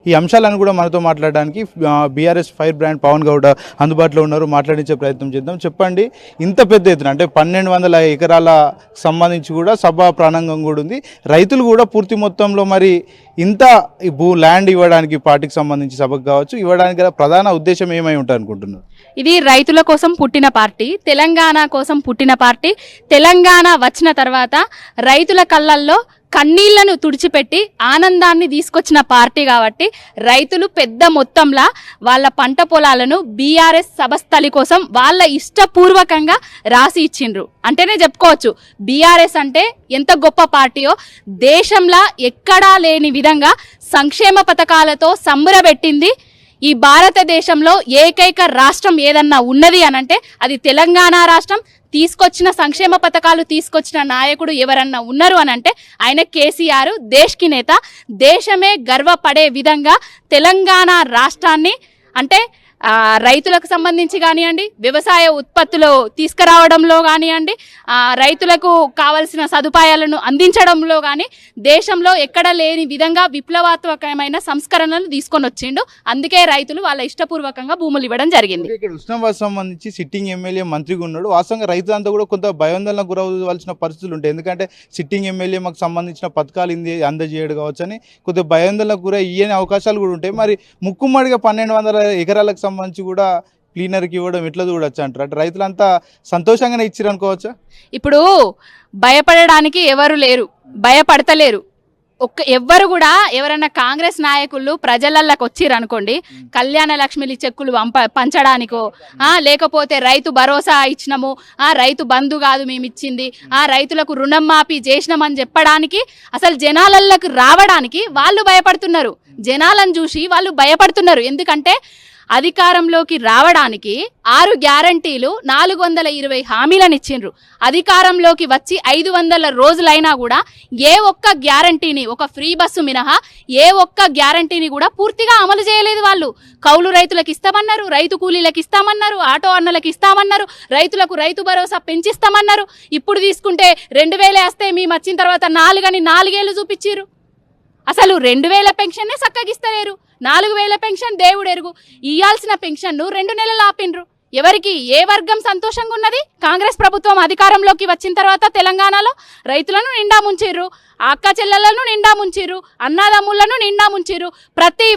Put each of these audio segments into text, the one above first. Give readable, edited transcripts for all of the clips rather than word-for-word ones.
ఈ అంశాలను కూడా మనతో మాట్లాడడానికి BRS firebrand Pawan Gowda అందుబాటులో ఉన్నారు. మాట్లాడించే ప్రయత్నం చేద్దాం. చెప్పండి, ఇంత పెద్ద ఎత్తున అంటే 1200 ఎకరాల సంబంధించి కూడా సభా ప్రాణాంగం కూడా ఉంది. రైతులు కూడా పూర్తి మొత్తంలో మరి ఇంత ల్యాండ్ ఇవ్వడానికి పార్టీకి సంబంధించి సభకు కావచ్చు ఇవ్వడానికి గల ప్రధాన ఉద్దేశం ఏమై ఉంటుంది అనుకుంటున్నారు? ఇది రైతుల కోసం పుట్టిన పార్టీ, తెలంగాణ కోసం పుట్టిన పార్టీ. తెలంగాణ వచ్చిన తర్వాత రైతుల కళ్ళల్లో కన్నీళ్లను తుడిచిపెట్టి ఆనందాన్ని తీసుకొచ్చిన పార్టీ కాబట్టి రైతులు పెద్ద మొత్తంలో వాళ్ళ పంట పొలాలను బీఆర్ఎస్ సభస్థలి కోసం వాళ్ళ ఇష్టపూర్వకంగా రాసి ఇచ్చిండ్రు అంటేనే చెప్పుకోవచ్చు. బీఆర్ఎస్ అంటే ఎంత గొప్ప పార్టీయో. దేశంలో ఎక్కడా లేని విధంగా సంక్షేమ పథకాలతో సంబరపెట్టింది ఈ భారతదేశంలో ఏకైక రాష్ట్రం ఏదన్నా ఉన్నది అనంటే అది తెలంగాణ రాష్ట్రం. తీసుకొచ్చిన సంక్షేమ పథకాలు తీసుకొచ్చిన నాయకుడు ఎవరన్నా ఉన్నారు అనంటే ఆయన కేసీఆర్. దేశ్కి నేత. దేశమే గర్వపడే విధంగా తెలంగాణ రాష్ట్రాన్ని అంటే రైతులకు సంబంధించి కానివ్వండి, వ్యవసాయ ఉత్పత్తులు తీసుకురావడంలో కానివ్వండి, రైతులకు కావలసిన సదుపాయాలను అందించడంలో కానీ దేశంలో ఎక్కడ లేని విధంగా విప్లవాత్మకమైన సంస్కరణలు తీసుకొని వచ్చిండు. అందుకే రైతులు వాళ్ళ ఇష్టపూర్వకంగా భూములు ఇవ్వడం జరిగింది. ఇక్కడ ఉస్నాబాద్ సంబంధించి సిట్టింగ్ ఎమ్మెల్యే మంత్రిగా ఉన్నాడు. వాస్తవంగా రైతులంతా కూడా కొంత భయాందోళనకు గురవలసిన పరిస్థితులు ఉంటాయి. ఎందుకంటే సిట్టింగ్ ఎమ్మెల్యే మాకు సంబంధించిన పథకాలు అందజేయడు కావచ్చు అని కొద్దిగా భయాందోళనకు గురై ఇయ్యని అవకాశాలు కూడా ఉంటాయి. మరి ముక్కుమ్మడిగా 1200 ఎకరాలకు సంబంధించి కూడా క్లీనర్కి ఇవ్వడం ఎట్లా చూడొచ్చు అంటారు? అంటే రైతులంతా సంతోషంగానే ఇచ్చారు అనుకోవచ్చా? ఇప్పుడు భయపడడానికి ఎవరు లేరు, భయపడతలేరు. ఎవ్వరు కూడా ఎవరన్నా కాంగ్రెస్ నాయకులు ప్రజలకి వచ్చిర్రు అనుకోండి, కళ్యాణ లక్ష్మిలి చెక్కులు పంచడానికో లేకపోతే రైతు భరోసా ఇచ్చినాము, రైతు బంధు కాదు మేము ఇచ్చింది, రైతులకు రుణం మాఫీ చేసినామని చెప్పడానికి అసలు జనాలకి రావడానికి వాళ్ళు భయపడుతున్నారు. జనాలను చూసి వాళ్ళు భయపడుతున్నారు. ఎందుకంటే అధికారంలోకి రావడానికి 6 గ్యారంటీలు 420 హామీలను ఇచ్చిండ్రు. అధికారంలోకి వచ్చి 500 రోజులైనా కూడా ఏ ఒక్క గ్యారంటీని, ఒక ఫ్రీ బస్సు మినహా ఏ ఒక్క గ్యారంటీని కూడా పూర్తిగా అమలు చేయలేదు. వాళ్ళు కౌలు రైతులకు ఇస్తామన్నారు, రైతు కూలీలకు ఇస్తామన్నారు, ఆటో అన్నలకు ఇస్తామన్నారు, రైతులకు రైతు భరోసా పెంచిస్తామన్నారు. ఇప్పుడు తీసుకుంటే 2000 వస్తే మేము వచ్చిన తర్వాత 4 అని 4 ఏళ్ళు చూపించారు. అసలు 2000 పెన్షన్నే చక్కగిస్తలేరు. 4000 పెన్షన్ దేవుడు ఎరుగు. ఇయ్యాల్సిన పెన్షన్ను 2 నెలలు ఆపిండ్రు. ఎవరికి, ఏ వర్గం సంతోషంగా ఉన్నది? కాంగ్రెస్ ప్రభుత్వం అధికారంలోకి వచ్చిన తర్వాత తెలంగాణలో రైతులను నిండా ముంచిర్రు, అక్క చెల్లెలను నిండా ముంచిర్రు, అన్నదమ్ములను నిండా ముంచిర్రు. ప్రతి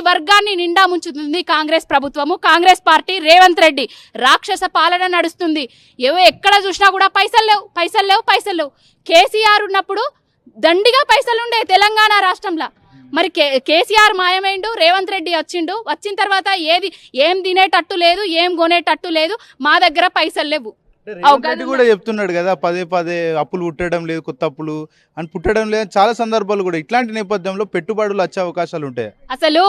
వర్గాన్ని నిండా ముంచుతుంది కాంగ్రెస్ ప్రభుత్వము. కాంగ్రెస్ పార్టీ, రేవంత్ రెడ్డి రాక్షస పాలన నడుస్తుంది. ఎక్కడ చూసినా కూడా పైసలు లేవు. కేసీఆర్ ఉన్నప్పుడు దండిగా పైసలుండే తెలంగాణ రాష్ట్రంలో. మరి కేసీఆర్ మాయమైండు, రేవంత్ రెడ్డి వచ్చిన తర్వాత ఏం తినేటట్టు లేదు, ఏం కొనేటట్టు లేదు. మా దగ్గర పైసలు లేవు. కూడా చెప్తున్నాడు కదా, పదే అప్పులు పుట్టడం లేదు, కొత్త అప్పులు అని పుట్టడం లేదు. చాలా సందర్భాలు కూడా ఇట్లాంటి నేపథ్యంలో పెట్టుబడులు వచ్చే అవకాశాలు ఉంటాయి. అసలు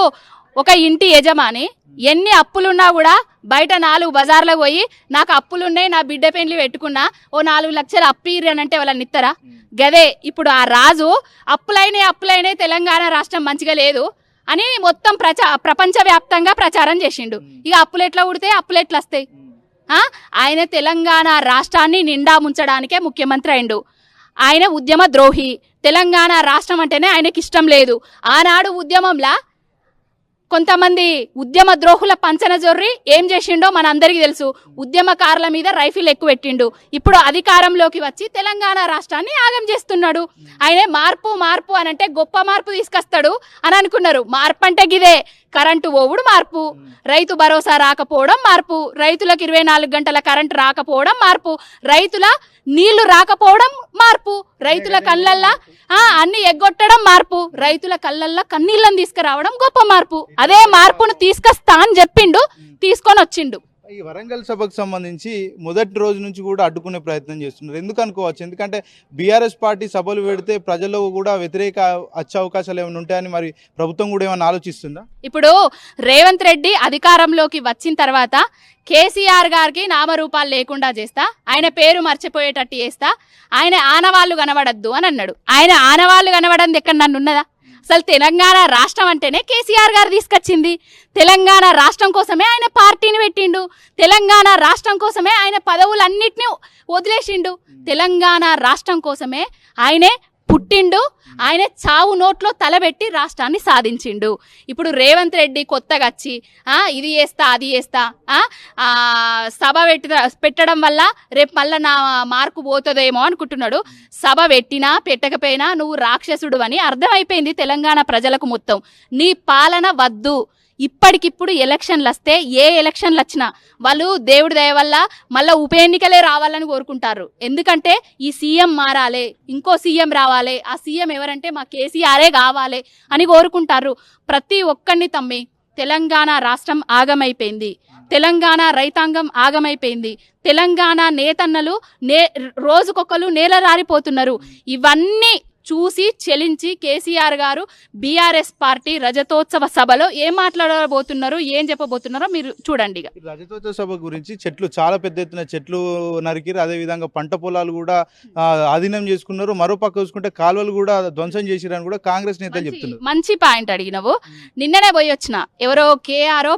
ఒక ఇంటి యజమాని ఎన్ని అప్పులున్నా కూడా బయట 4 బజార్లకు పోయి నాకు అప్పులున్నాయి, నా బిడ్డ పెండ్లి పెట్టుకున్నా, ఓ 4 లక్షలు అప్పిర్రు అని అంటే వాళ్ళని ఇస్తారా? గదే ఇప్పుడు ఆ రాజు అప్పులైనాయి తెలంగాణ రాష్ట్రం మంచిగా లేదు అని మొత్తం ప్రపంచవ్యాప్తంగా ప్రచారం చేసిండు. ఇక అప్పులు ఎట్లా ఉడితే అప్పులు ఎట్లా వస్తాయి? ఆయన తెలంగాణ రాష్ట్రాన్ని నిండా ముంచడానికే ముఖ్యమంత్రి అయిండు. ఆయన ఉద్యమ ద్రోహి. తెలంగాణ రాష్ట్రం అంటేనే ఆయనకి ఇష్టం లేదు. ఆనాడు ఉద్యమంలా కొంతమంది ఉద్యమ ద్రోహుల పంచన జొర్రి ఏం చేసిండో మన అందరికీ తెలుసు. ఉద్యమకారుల మీద రైఫిల్ ఎక్కువ పెట్టిండు. ఇప్పుడు అధికారంలోకి వచ్చి తెలంగాణ రాష్ట్రాన్ని ఆగం చేస్తున్నాడు. ఆయనే మార్పు అనంటే గొప్ప మార్పు తీసుకొస్తాడు అని అనుకున్నారు. మార్పు అంటే గిదే: కరెంటు పోవుడు మార్పు, రైతు భరోసా రాకపోవడం మార్పు, రైతులకు 24 గంటల కరెంటు రాకపోవడం మార్పు, రైతుల నీళ్లు రాకపోవడం మార్పు, రైతుల కళ్ళల్లా అన్ని ఎగ్గొట్టడం మార్పు, రైతుల కళ్ళల్లా కన్నీళ్ళని తీసుకురావడం గొప్ప మార్పు. అదే మార్పును తీసుకొస్తా అని చెప్పిండు, తీసుకొని వచ్చిండు. ఈ వరంగల్ సభకు సంబంధించి మొదటి రోజు నుంచి కూడా అడ్డుకునే ప్రయత్నం చేస్తున్నారు. ఎందుకు అనుకోవచ్చు? ఎందుకంటే బీఆర్ఎస్ పార్టీ సభలు పెడితే ప్రజల్లో కూడా వ్యతిరేక వచ్చే అవకాశాలు ఏమైనా ఉంటాయని మరి ప్రభుత్వం కూడా ఏమైనా ఆలోచిస్తుందా? ఇప్పుడు రేవంత్ రెడ్డి అధికారంలోకి వచ్చిన తర్వాత కేసీఆర్ గారికి నామరూపాలు లేకుండా చేస్తా, ఆయన పేరు మర్చిపోయేటట్టు చేస్తా, ఆయన ఆనవాళ్ళు కనబడద్దు అని అన్నాడు. ఆయన ఆనవాళ్ళు కనబడంది ఎక్కడ నన్ను ఉన్నదా? అసలు తెలంగాణ రాష్ట్రం అంటేనే కేసీఆర్ గారు తీసుకొచ్చింది. తెలంగాణ రాష్ట్రం కోసమే ఆయన పార్టీని పెట్టిండు. తెలంగాణ రాష్ట్రం కోసమే ఆయన పదవులన్నిటినీ వదిలేసిండు. తెలంగాణ రాష్ట్రం కోసమే ఆయనే పుట్టిండు, ఆయన చావు నోట్లో తలబెట్టి రాష్ట్రాన్ని సాధించిండు. ఇప్పుడు రేవంత్ రెడ్డి కొత్తగా వచ్చి ఇది చేస్తా అది చేస్తా సభ పెట్టడం వల్ల రేపు మళ్ళీ నా మార్కు పోతుందేమో అనుకుంటున్నాడు. సభ పెట్టినా పెట్టకపోయినా నువ్వు రాక్షసుడు అని అర్థమైపోయింది తెలంగాణ ప్రజలకు మొత్తం. నీ పాలన వద్దు. ఇప్పటికిప్పుడు ఎలక్షన్లు వస్తే ఏ ఎలక్షన్లు వచ్చినా వాళ్ళు దేవుడి దయ వల్ల మళ్ళీ ఉప ఎన్నికలే రావాలని కోరుకుంటారు. ఎందుకంటే ఈ సీఎం మారాలి, ఇంకో సీఎం రావాలి, ఆ సీఎం ఎవరంటే మా కేసీఆరే కావాలి అని కోరుకుంటారు. ప్రతి ఒక్కరిని తమ్మి తెలంగాణ రాష్ట్రం ఆగమైపోయింది, తెలంగాణ రైతాంగం ఆగమైపోయింది, తెలంగాణ నేతన్నలు రోజుకొకరు నేలరారిపోతున్నారు. ఇవన్నీ చూసి చెలించి కేసీఆర్ గారు బీఆర్ఎస్ పార్టీ రజతోత్సవ సభలో ఏం మాట్లాడబోతున్నారో ఏం చెప్పబోతున్నారో మీరు చూడండి. రజతోత్సవ సభ గురించి చెట్లు చాలా పెద్ద ఎత్తున చెట్లు నరికిరు, అదేవిధంగా పంట పొలాలు కూడా అధీనం చేసుకున్నారు. మరోపక్క చూసుకుంటే కాలువలు కూడా ధ్వంసం చేసిరని కూడా కాంగ్రెస్ నేతలు చెప్తున్నారు. మంచి పాయింట్ అడిగినవు. నిన్ననే పోయి వచ్చిన ఎవరో కేఆర్ఓ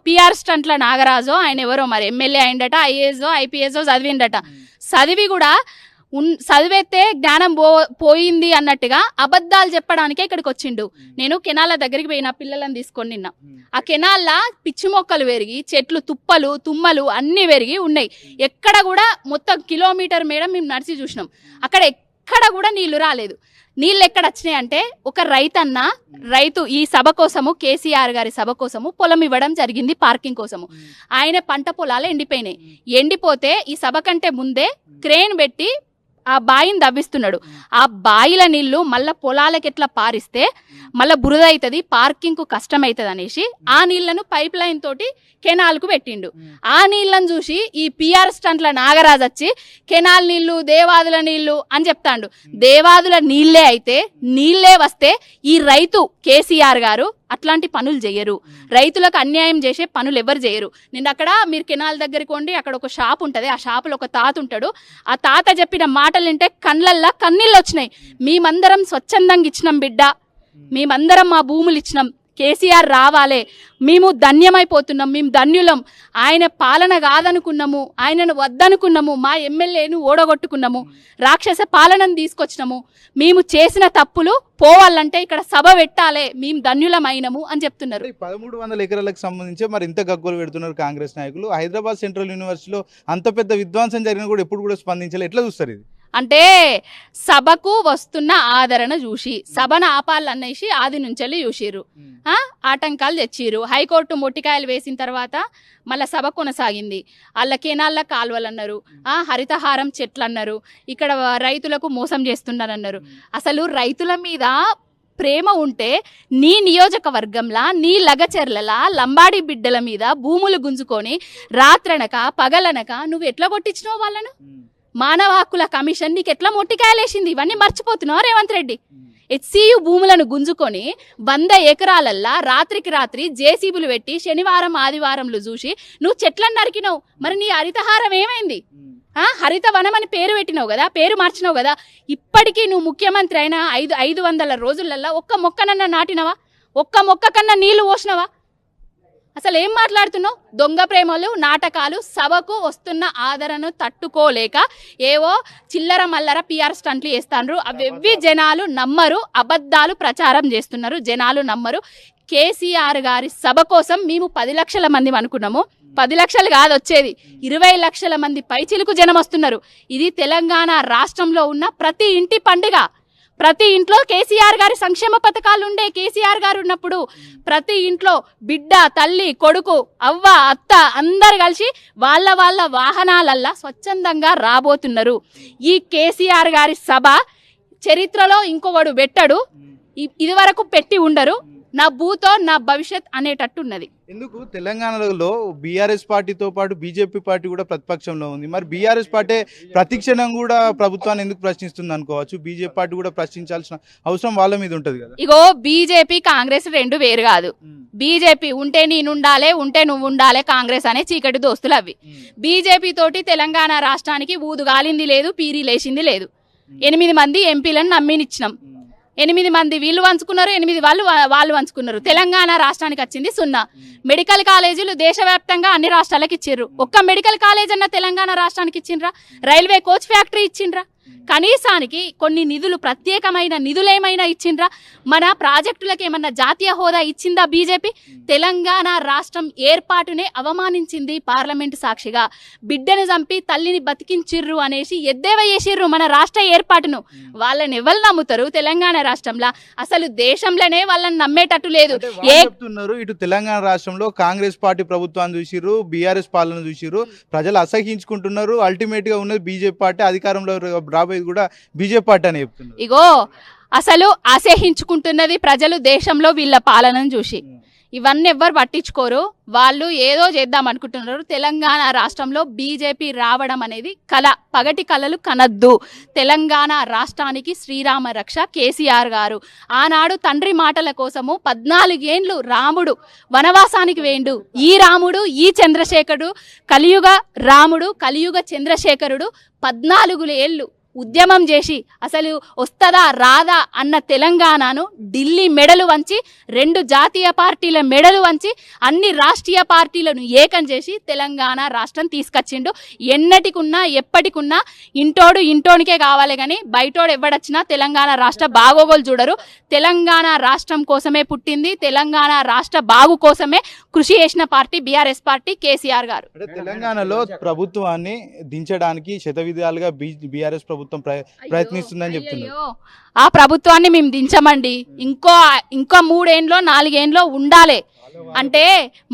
పిఆర్ స్టంట్ల నాగరాజో ఆయన ఎవరో మరి ఎమ్మెల్యే అయిందట, ఐఏఎస్ఓ ఐపీఎస్ఓ చదివిందట. చదివి కూడా చదివేస్తే జ్ఞానం పోయింది అన్నట్టుగా అబద్ధాలు చెప్పడానికే ఇక్కడికి వచ్చిండు. నేను కెనాల దగ్గరికి పోయిన పిల్లలను తీసుకొని నిన్న ఆ కెనాల్లా పిచ్చి మొక్కలు పెరిగి చెట్లు తుప్పలు తుమ్మలు అన్ని పెరిగి ఉన్నాయి. ఎక్కడ కూడా మొత్తం కిలోమీటర్ మేడం మేము నడిచి చూసినాం, అక్కడ ఎక్కడ కూడా నీళ్లు రాలేదు. నీళ్ళు ఎక్కడ వచ్చినాయి అంటే ఒక రైతు ఈ సభ కోసము కేసీఆర్ గారి సభ కోసము పొలం ఇవ్వడం జరిగింది పార్కింగ్ కోసము. ఆయన పంట పొలాలు ఎండిపోయినాయి. ఎండిపోతే ఈ సభ కంటే ముందే క్రేన్ పెట్టి ఆ బాయిని దవ్విస్తున్నాడు. ఆ బాయిల నీళ్లు మళ్ళా పొలాలకి ఎట్లా పారిస్తే మళ్ళీ బురద అవుతుంది, పార్కింగ్ కు కష్టం అవుతుంది అనేసి ఆ నీళ్లను పైప్ లైన్ తోటి కెనాల్కు పెట్టిండు. ఆ నీళ్లను చూసి ఈ పిఆర్ స్టంట్ల నాగరాజు వచ్చి కెనాల్ నీళ్లు దేవాదుల నీళ్లు అని చెప్తాండు. దేవాదుల నీళ్లే అయితే నీళ్లే వస్తే ఈ రైతు కేసీఆర్ గారు అట్లాంటి పనులు చేయరు. రైతులకు అన్యాయం చేసే పనులు ఎవరు చేయరు. నిన్న అక్కడ మీరు కెనాల్ దగ్గరికి కొండి అక్కడ ఒక షాప్ ఉంటుంది, ఆ షాపులో ఒక తాత ఉంటాడు. ఆ తాత చెప్పిన మాటలు వింటే కళ్ళల్లా కన్నీళ్ళు వచ్చినాయి. మేమందరం స్వచ్ఛందంగా ఇచ్చినాం బిడ్డ, మేమందరం మా భూములు ఇచ్చినాం, కేసీఆర్ రావాలే, మేము ధన్యమైపోతున్నాం, మేము ధన్యులం, ఆయన పాలన కాదనుకున్నాము, ఆయనను వద్దనుకున్నాము, మా ఎమ్మెల్యేను ఓడగొట్టుకున్నాము, రాక్షస పాలనను తీసుకొచ్చినాము, మేము చేసిన తప్పులు పోవాలంటే ఇక్కడ సభ పెట్టాలే, మేము ధన్యులమైనము అని చెప్తున్నారు. 1300 ఎకరాలకు సంబంధించి మరి ఇంత గగ్గోలు పెడుతున్నారు కాంగ్రెస్ నాయకులు. హైదరాబాద్ సెంట్రల్ యూనివర్సిటీలో అంత పెద్ద విధ్వంసం జరిగిన కూడా ఎప్పుడు కూడా స్పందించాలి, ఎట్లా చూస్తారు ఇది? అంటే సభకు వస్తున్న ఆదరణ చూసి సభను ఆపాలనేసి ఆది నుంచి చూసిర్రు, ఆటంకాలు తెచ్చిర్రు. హైకోర్టు మొట్టికాయలు వేసిన తర్వాత మళ్ళీ సభ కొనసాగింది. వాళ్ళ కెనాళ్ళ కాలువలు అన్నారు, హరితహారం చెట్లు అన్నారు, ఇక్కడ రైతులకు మోసం చేస్తున్నారన్నారు. అసలు రైతుల మీద ప్రేమ ఉంటే నీ నియోజకవర్గంలా నీ లగచెర్లలా లంబాడి బిడ్డల మీద భూములు గుంజుకొని రాత్రనక పగలనక నువ్వు ఎట్లా కొట్టించినావు వాళ్ళను? మానవ హక్కుల కమిషన్ నీకు ఎట్లా మొట్టికాయలేసింది? ఇవన్నీ మర్చిపోతున్నావు రేవంత్ రెడ్డి. హెచ్సియు భూములను గుంజుకొని 100 ఎకరాలల్లా రాత్రికి రాత్రి జేసీబీలు పెట్టి శనివారం ఆదివారంలు చూసి నువ్వు చెట్లను నరికినావు. మరి నీ హరితహారం ఏమైంది? హరిత వనం అని పేరు పెట్టినావు కదా, పేరు మార్చినావు కదా. ఇప్పటికీ నువ్వు ముఖ్యమంత్రి అయినా 500 రోజులల్లా ఒక్క మొక్కనన్నా నాటినవా? ఒక్క మొక్క కన్నా నీళ్లు పోసినవా? అసలు ఏం మాట్లాడుతున్నావు? దొంగ ప్రేమలు నాటకాలు. సభకు వస్తున్న ఆదరణను తట్టుకోలేక ఏవో చిల్లర మల్లర పిఆర్ స్టంట్లు చేస్తాండ్రు. అవి జనాలు నమ్మరు, అబద్ధాలు ప్రచారం చేస్తున్నారు, జనాలు నమ్మరు. కేసీఆర్ గారి సభ కోసం మేము 10 లక్షల మంది అనుకున్నాము, 10 లక్షలు కాదు వచ్చేది, 20 లక్షల మంది పైచిలుకు జనం వస్తున్నారు. ఇది తెలంగాణ రాష్ట్రంలో ఉన్న ప్రతి ఇంటి పండుగ. ప్రతి ఇంట్లో కేసీఆర్ గారి సంక్షేమ పథకాలు ఉండే. కేసీఆర్ గారు ఉన్నప్పుడు ప్రతి ఇంట్లో బిడ్డ, తల్లి, కొడుకు, అవ్వ, అత్త అందరు కలిసి వాళ్ళ వాహనాలల్లా స్వచ్ఛందంగా రాబోతున్నారు. ఈ కేసీఆర్ గారి సభ చరిత్రలో ఇంకొకడు పెట్టడు, ఇది వరకు పెట్టి ఉండరు. నా భూతో నా భవిష్యత్ అనేటట్టు ఉన్నది. ఎందుకు తెలంగాణలో బీఆర్ఎస్ పార్టీతో పాటు బీజేపీ పార్టీ కూడా ప్రతిపక్షంలో ఉంది. మరి బీఆర్ఎస్ పార్టీ ప్రతిక్షణం కూడా ప్రభుత్వాన్ని ఎందుకు ప్రశ్నిస్తుంది అనుకోవచ్చు, బీజేపీ పార్టీ కూడా ప్రశ్నించాల్సిన అవసరం వాళ్ళ మీద ఉంటది కదా. ఇగో బీజేపీ కాంగ్రెస్ రెండు వేరు కాదు. బీజేపీ ఉంటే నేనుండాలే, ఉంటే నువ్వు ఉండాలే, కాంగ్రెస్ అనే చీకటి దోస్తులు అవి. బీజేపీ తోటి తెలంగాణ రాష్ట్రానికి ఊదుగాలింది లేదు, పీరి లేచింది లేదు. 8 మంది ఎంపీలను నమ్మినిచ్చినాం. 8 మంది వీళ్ళు పంచుకున్నారు, 8 వాళ్ళు పంచుకున్నారు. తెలంగాణ రాష్ట్రానికి వచ్చింది 0. మెడికల్ కాలేజీలు దేశవ్యాప్తంగా అన్ని రాష్ట్రాలకు ఇచ్చిర్రు. ఒక్క మెడికల్ కాలేజ్ అన్న తెలంగాణ రాష్ట్రానికి ఇచ్చిండ్రా? రైల్వే కోచ్ ఫ్యాక్టరీ ఇచ్చిండ్రా? కనీసానికి కొన్ని నిధులు, ప్రత్యేకమైన నిధులు ఏమైనా ఇచ్చిండ్రా? మన ప్రాజెక్టులకు ఏమన్నా జాతీయ హోదా ఇచ్చిందా బీజేపీ? తెలంగాణ రాష్ట్రం ఏర్పాటునే అవమానించింది పార్లమెంటు సాక్షిగా. బిడ్డను చంపి తల్లిని బతికించిర్రు అనేసి ఎద్దేవా చేసిర్రు మన రాష్ట్ర ఏర్పాటును. వాళ్ళని ఎవరు నమ్ముతారు తెలంగాణ రాష్ట్రంలో? అసలు దేశంలోనే వాళ్ళని నమ్మేటట్టు లేదు. చెప్తున్నారు ఇటు తెలంగాణ రాష్ట్రంలో కాంగ్రెస్ పార్టీ ప్రభుత్వాన్ని చూసిర్రు, బీఆర్ఎస్ పాలన చూసిర్రు, ప్రజలు అసహించుకుంటున్నారు. అల్టిమేట్ గా ఉన్నది బీజేపీ పార్టీ, అధికారంలో రాబోయేది కూడా బీజేపీ పార్టీ అని చెప్తున్నారు. ఇగో అసలు అసహించుకుంటున్నది ప్రజలు దేశంలో వీళ్ళ పాలనను చూసి. ఇవన్నీ ఎవ్వరు పట్టించుకోరు. వాళ్ళు ఏదో చేద్దాం అనుకుంటున్నారు. తెలంగాణ రాష్ట్రంలో బీజేపీ రావడం అనేది కళ, పగటి కళలు కనద్దు. తెలంగాణ రాష్ట్రానికి శ్రీరామ రక్ష కేసీఆర్ గారు. ఆనాడు తండ్రి మాటల కోసము 14 ఏండ్లు రాముడు వనవాసానికి వేండు. ఈ రాముడు, ఈ చంద్రశేఖరుడు, కలియుగ రాముడు, కలియుగ చంద్రశేఖరుడు 14 ఏళ్ళు ఉద్యమం చేసి అసలు వస్తుందా రాదా అన్న తెలంగాణను ఢిల్లీ మెడలు వంచి, 2 జాతీయ పార్టీల మెడలు వంచి, అన్ని రాష్ట్రీయ పార్టీలను ఏకం చేసి తెలంగాణ రాష్ట్రం తీసుకొచ్చిండు. ఎన్నటికున్నా ఎప్పటికున్నా ఇంటోనికే కావాలి కానీ బయటోడు ఎవడొచ్చినా తెలంగాణ రాష్ట్ర బాగోగోలు చూడరు. తెలంగాణ రాష్ట్రం కోసమే పుట్టింది, తెలంగాణ రాష్ట్ర బాగు కోసమే కృషి చేసిన పార్టీ బీఆర్ఎస్ పార్టీ, కేసీఆర్ గారు. తెలంగాణలో ప్రభుత్వాన్ని దించడానికి శతవిధాలుగా బీఆర్ఎస్ ప్రభుత్వం ప్రయత్నిస్తుందని చెప్తున్నారు. అయ్యయ్యో, ఆ ప్రభుత్వాన్ని మేము దించమండి. ఇంకో 3 ఏండ్లో 4 ఏండ్లో ఉండాలి అంటే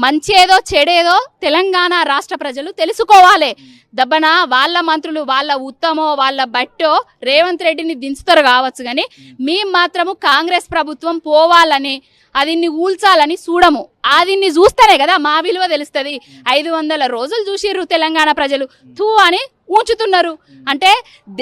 మంచి ఏదో చెడేదో తెలంగాణ రాష్ట్ర ప్రజలు తెలుసుకోవాలి. దబ్బన వాళ్ళ మంత్రులు, వాళ్ళ ఉత్తమో వాళ్ళ బట్టో రేవంత్ రెడ్డిని దించుతారు కావచ్చు, కానీ మేము మాత్రము కాంగ్రెస్ ప్రభుత్వం పోవాలని, అదిన్ని ఊల్చాలని చూడము. అదిన్ని చూస్తేనే కదా మా విలువ తెలుస్తుంది. 500 రోజులు చూసిర్రు తెలంగాణ ప్రజలు, తూ అని ఉంచుతున్నారు. అంటే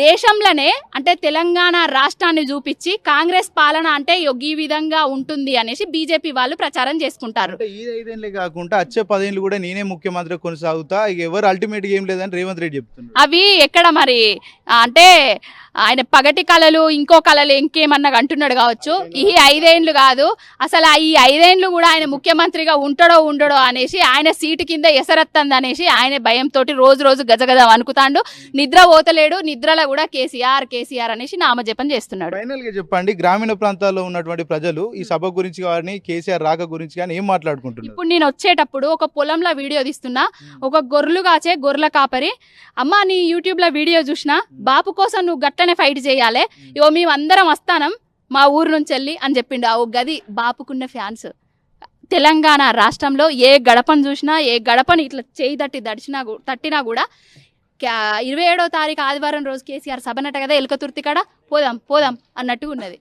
దేశంలోనే, అంటే తెలంగాణ రాష్ట్రాన్ని చూపించి కాంగ్రెస్ పాలన అంటే ఈ విధంగా ఉంటుంది అనేసి బీజేపీ వాళ్ళు ప్రచారం చేసుకుంటారు. ఈ 5 ఏళ్ళే కాకుండా వచ్చే 10 ఏళ్ళు కూడా నేనే ముఖ్యమంత్రి కొనసాగుతా, ఇక ఎవరు అల్టిమేట్ గా ఏం లేదని రేవంత్ రెడ్డి చెప్తున్నారు. అవి ఎక్కడ మరి అంటే ఆయన పగటి కళలు, ఇంకో కళలు ఇంకేమన్నా అంటున్నాడు కావచ్చు. ఈ 5 ఏండ్లు కాదు, అసలు ఈ 5 ఏండ్లు కూడా ఆయన ముఖ్యమంత్రిగా ఉంటాడో ఉండడో అనేసి, ఆయన సీటు కింద ఎసరత్తంది అనేసి ఆయన భయంతో రోజు గజగజ వణుకుతాండు. నిద్ర పోతలేడు. నిద్రలో కూడా కేసీఆర్ కేసీఆర్ అనేసి నామజపం చేస్తున్నాడు. ఫైనల్ గా చెప్పండి, గ్రామీణ ప్రాంతాల్లో ఉన్నటువంటి ప్రజలు ఈ సభ గురించి కానీ కేసీఆర్ రాక గురించి కానీ ఏం మాట్లాడుకుంటున్నారు? ఇప్పుడు నేను వచ్చేటప్పుడు ఒక పొలంలో వీడియో తీస్తున్నా. ఒక గొర్రెలు కాచే గొర్రెల కాపరి, అమ్మ నీ యూట్యూబ్ లో వీడియో చూసినా, బాపు కోసం నువ్వు గట్టనే ఫైట్ చేయాలి, ఇవో మేము అందరం వస్తానం మా ఊరు నుంచి వెళ్ళి అని చెప్పిండు. ఆ గది బాపుకున్న ఫ్యాన్స్. తెలంగాణ రాష్ట్రంలో ఏ గడపను చూసినా, ఏ గడపని ఇట్లా చేయి తట్టినా కూడా 27వ తారీఖు ఆదివారం రోజు కేసీఆర్ సభనట కదా ఎలకతుర్తి కాడ పోదాం అన్నట్టు ఉన్నది.